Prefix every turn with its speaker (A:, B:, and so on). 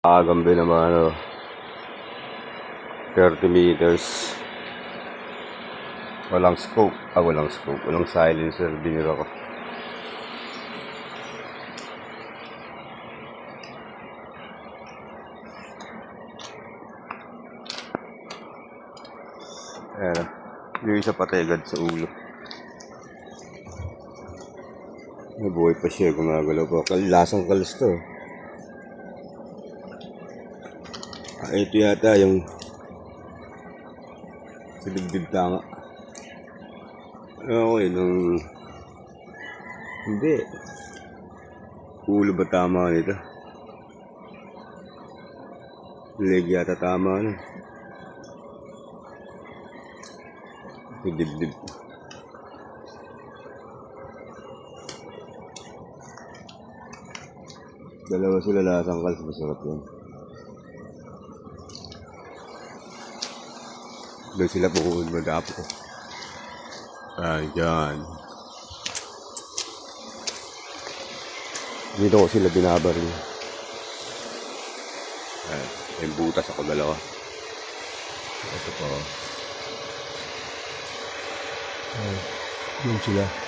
A: Agambe naman, 30 meters. Walang scope. Walang scope. Walang silencer. Binira ko. Ayan. Yung isa pategad sa ulo. Nabuhay pa siya. Gumagalaw pa. Lasang kalis to. Ito yata yung sa dibdib tanga. Okay, hindi. Ulo ba tama nito? Leg yata tama na. Sa dibdib. Dalawa sila lasang kalis. Masarap yan. Doon sila pukuhin mag-apo ko. Ayan. Dito ko sila binabaril. Ayan. May butas ako dalawa. Ito po. Ayan. Yun sila.